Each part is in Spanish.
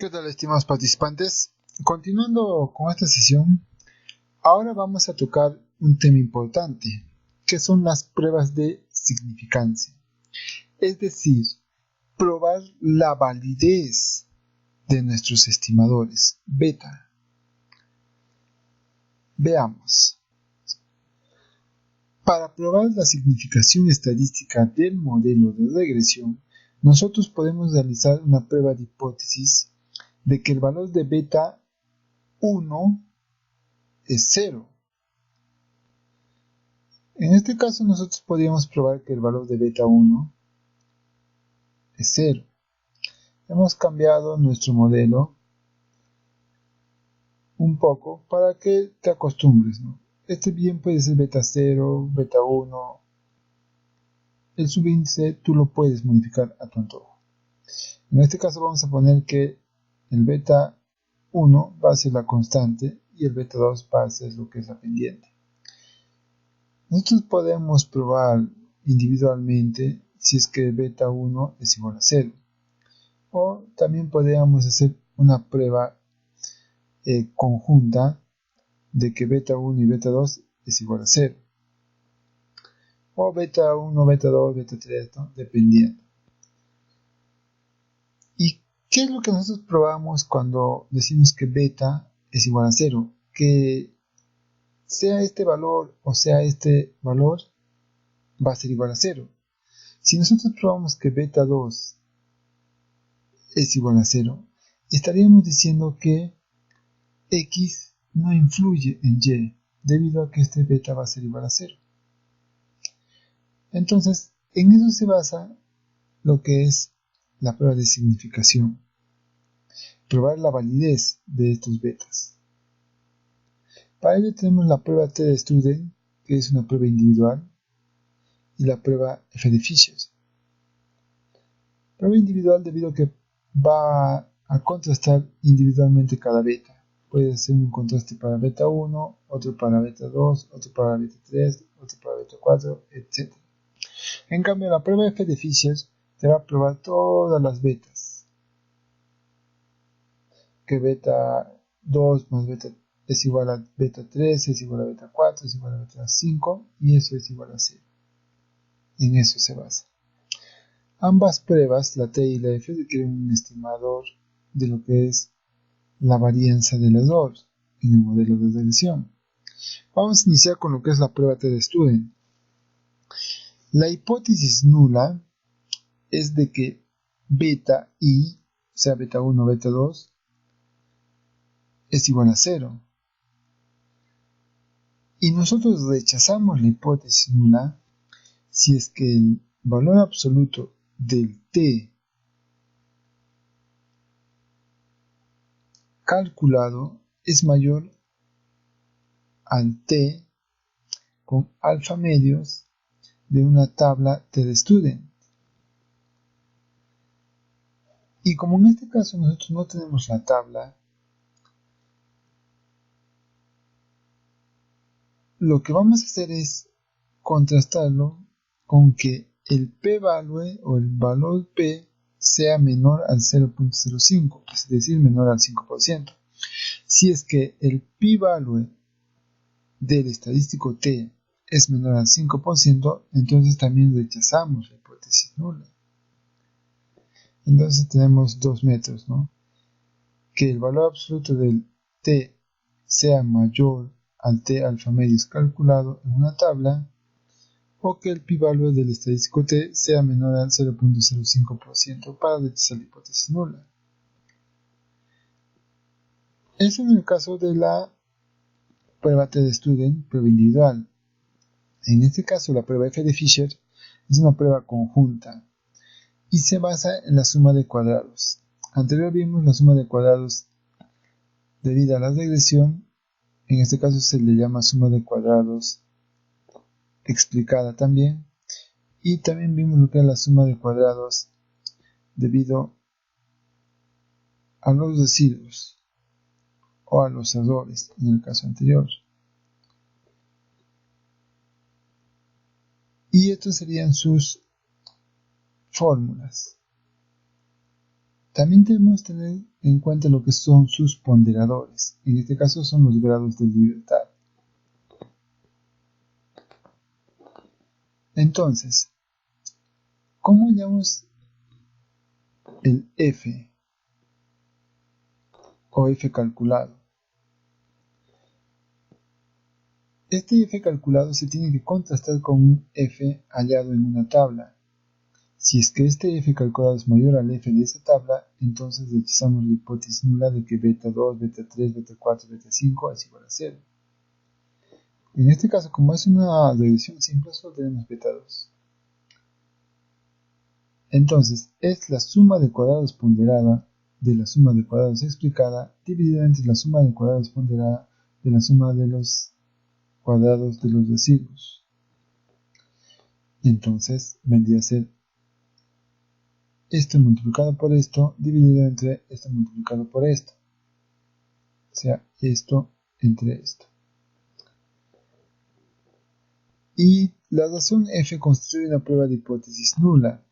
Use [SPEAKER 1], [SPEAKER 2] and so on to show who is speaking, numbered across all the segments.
[SPEAKER 1] ¿Qué tal, estimados participantes? Continuando con esta sesión, ahora vamos a tocar un tema importante, que son las pruebas de significancia. Es decir, probar la validez de nuestros estimadores beta. Veamos. Para probar la significación estadística del modelo de regresión, nosotros podemos realizar una prueba de hipótesis de que el valor de beta 1 es 0. En este caso nosotros podríamos probar que el valor de beta 1 es 0. Hemos cambiado nuestro modelo un poco para que te acostumbres, ¿no? Este bien puede ser beta 0, beta 1. El subíndice tú lo puedes modificar a tu antojo. En este caso vamos a poner que el beta 1 va a ser la constante y el beta 2 va a ser lo que es la pendiente. Nosotros podemos probar individualmente si es que beta 1 es igual a 0. O también podríamos hacer una prueba conjunta de que beta 1 y beta 2 es igual a 0. O beta 1, beta 2, beta 3, ¿no? Dependiendo. ¿Y qué es lo que nosotros probamos cuando decimos que beta es igual a 0? Que sea este valor o sea este valor va a ser igual a 0. Si nosotros probamos que beta 2 es igual a 0, estaríamos diciendo que X no influye en Y, debido a que este beta va a ser igual a 0. Entonces, en eso se basa lo que es la prueba de significación. Probar la validez de estos betas. Para ello tenemos la prueba T de Student, que es una prueba individual, y la prueba F de Fisher. Prueba individual debido a que va a contrastar individualmente cada beta. Puede ser un contraste para beta 1, otro para beta 2, otro para beta 3, otro para beta 4, etc. En cambio, la prueba F de Fisher te va a probar todas las betas. Que beta 2 más beta es igual a beta 3, es igual a beta 4, es igual a beta 5 y eso es igual a 0. En eso se basa. Ambas pruebas, la T y la F, requieren un estimador de lo que es la varianza del error en el modelo de regresión. Vamos a iniciar con lo que es la prueba T de Student. La hipótesis nula es de que beta I, o sea beta 1 o beta 2, es igual a 0. Y nosotros rechazamos la hipótesis nula si es que el valor absoluto del T calculado es mayor al T con alfa medios de una tabla T de Student. Y como en este caso nosotros no tenemos la tabla, lo que vamos a hacer es contrastarlo con que el p-value o el valor p sea menor al 0.05, es decir, menor al 5%. Si es que el p-value del estadístico t es menor al 5%, entonces también rechazamos la hipótesis nula. Entonces tenemos dos métodos, ¿no? Que el valor absoluto del t sea mayor al t alfa medios calculado en una tabla, o que el p-value del estadístico t sea menor al 0.05% para rechazar la hipótesis nula. Eso en el caso de la prueba T de Student, prueba individual. En este caso, la prueba F de Fisher es una prueba conjunta y se basa en la suma de cuadrados. Anteriormente vimos la suma de cuadrados debido a la regresión. En este caso se le llama suma de cuadrados explicada también. Y también vimos lo que es la suma de cuadrados debido a los residuos o a los errores en el caso anterior. Y estas serían sus fórmulas. También debemos tener en cuenta lo que son sus ponderadores. En este caso son los grados de libertad. Entonces, ¿cómo hallamos el f o f calculado? Este f calculado se tiene que contrastar con un f hallado en una tabla. Si es que este f calculado es mayor al f de esa tabla, entonces rechazamos la hipótesis nula de que beta 2, beta 3, beta 4, beta 5 es igual a 0. En este caso, como es una regresión simple, solo tenemos beta 2. Entonces, es la suma de cuadrados ponderada de la suma de cuadrados explicada dividida entre la suma de cuadrados ponderada de la suma de los cuadrados de los residuos. Entonces, vendría a ser esto multiplicado por esto dividido entre esto multiplicado por esto. O sea, esto entre esto. Y la razón f constituye una prueba de hipótesis nula.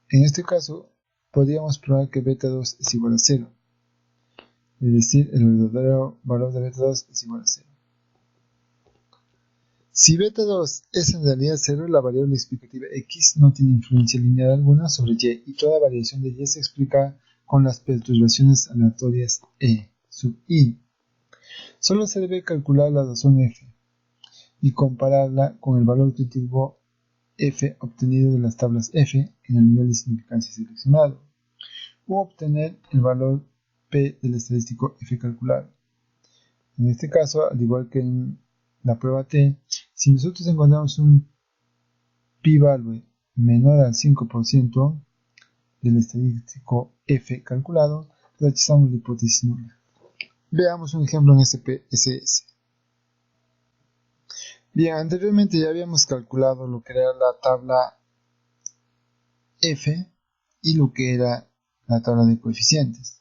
[SPEAKER 1] En este caso, podríamos probar que beta 2 es igual a 0. Es decir, el verdadero valor de beta 2 es igual a 0. Si beta 2 es en realidad 0, la variable explicativa x no tiene influencia lineal alguna sobre y, y toda variación de y se explica con las perturbaciones aleatorias e sub i. Solo se debe calcular la razón f y compararla con el valor crítico f obtenido de las tablas f en el nivel de significancia seleccionado, u obtener el valor p del estadístico f calculado. En este caso, al igual que en la prueba T, si nosotros encontramos un p-value menor al 5% del estadístico f calculado, rechazamos la hipótesis nula. Veamos un ejemplo en SPSS. Bien, anteriormente ya habíamos calculado lo que era la tabla f y lo que era la tabla de coeficientes.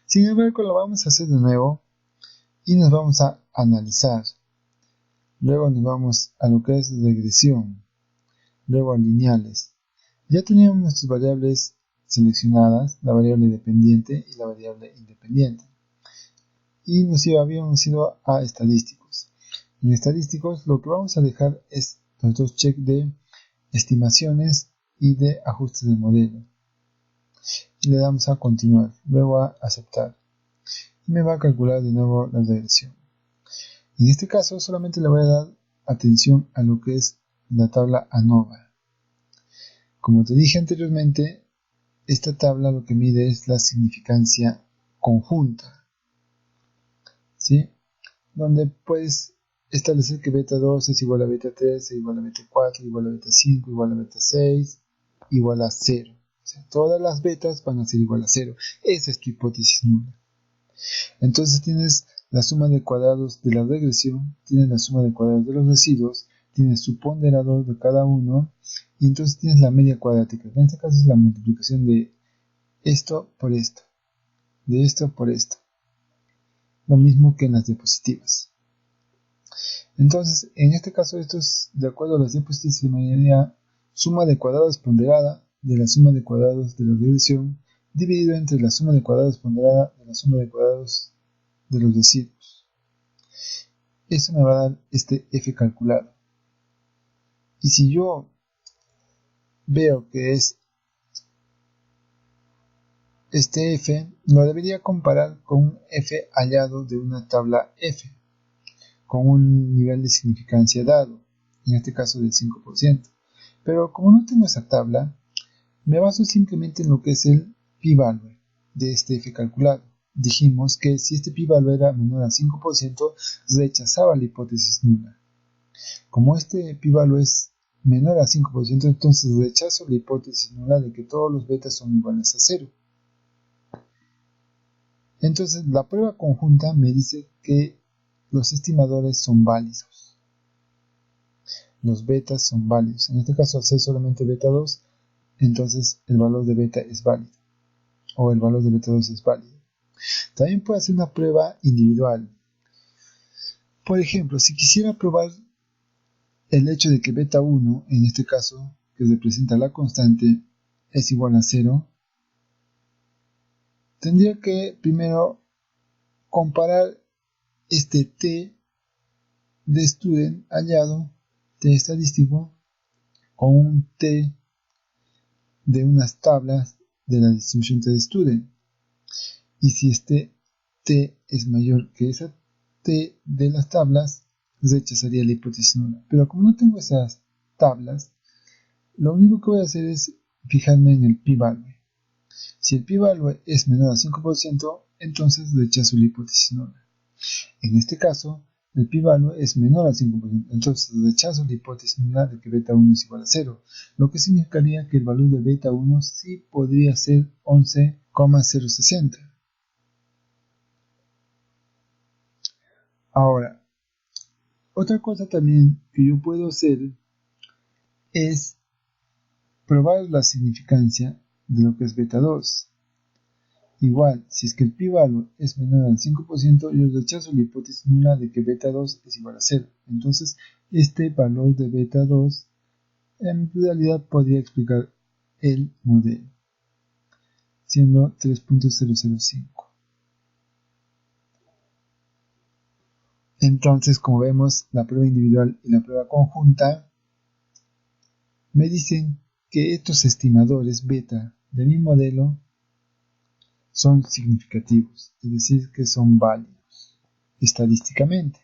[SPEAKER 1] Sin embargo, lo vamos a hacer de nuevo y nos vamos a analizar. Luego nos vamos a lo que es regresión. Luego a lineales. Ya teníamos nuestras variables seleccionadas, la variable dependiente y la variable independiente. Y nos habíamos ido a estadísticos. En estadísticos lo que vamos a dejar es los dos checks de estimaciones y de ajustes de modelo. Y le damos a continuar, luego a aceptar. Y me va a calcular de nuevo la regresión. En este caso solamente le voy a dar atención a lo que es la tabla ANOVA. Como te dije anteriormente, esta tabla lo que mide es la significancia conjunta, ¿sí? Donde puedes establecer que beta 2 es igual a beta 3, es igual a beta 4, igual a beta 5, igual a beta 6, igual a 0. O sea, todas las betas van a ser igual a 0. Esa es tu hipótesis nula. Entonces tienes la suma de cuadrados de la regresión, tienes la suma de cuadrados de los residuos, tienes su ponderador de cada uno, y entonces tienes la media cuadrática. En este caso es la multiplicación de esto por esto, de esto por esto. Lo mismo que en las diapositivas. Entonces, en este caso, esto es de acuerdo a las diapositivas, se llamaría suma de cuadrados ponderada de la suma de cuadrados de la regresión dividido entre la suma de cuadrados ponderada de la suma de cuadrados de los residuos. Eso me va a dar este f calculado. Y si yo veo que es este f, lo debería comparar con un f hallado de una tabla f, con un nivel de significancia dado, en este caso del 5%. Pero como no tengo esa tabla, me baso simplemente en lo que es el p-value de este f calculado. Dijimos que si este p-value era menor al 5%, rechazaba la hipótesis nula. Como este p-value es menor al 5%, entonces rechazo la hipótesis nula de que todos los betas son iguales a 0. Entonces la prueba conjunta me dice que los estimadores son válidos. Los betas son válidos. En este caso, al ser solamente beta 2, entonces el valor de beta es válido. O el valor de beta 2 es válido. También puedo hacer una prueba individual. Por ejemplo, si quisiera probar el hecho de que beta 1, en este caso, que representa la constante, es igual a 0, tendría que primero comparar este T de student hallado, T estadístico, con un T de unas tablas de la distribución T de student. Y si este T es mayor que esa T de las tablas, rechazaría la hipótesis nula. Pero como no tengo esas tablas, lo único que voy a hacer es fijarme en el p-value. Si el p-value es menor al 5%, entonces rechazo la hipótesis nula. En este caso, el p-value es menor al 5%, entonces rechazo la hipótesis nula de que beta 1 es igual a 0, lo que significaría que el valor de beta 1 sí podría ser 11,060. Ahora, otra cosa también que yo puedo hacer es probar la significancia de lo que es beta 2. Igual, si es que el p-value es menor al 5%, yo rechazo la hipótesis nula de que beta 2 es igual a 0. Entonces, este valor de beta 2 en realidad podría explicar el modelo, siendo 3.005. Entonces, como vemos, la prueba individual y la prueba conjunta me dicen que estos estimadores beta de mi modelo son significativos, es decir, que son válidos estadísticamente.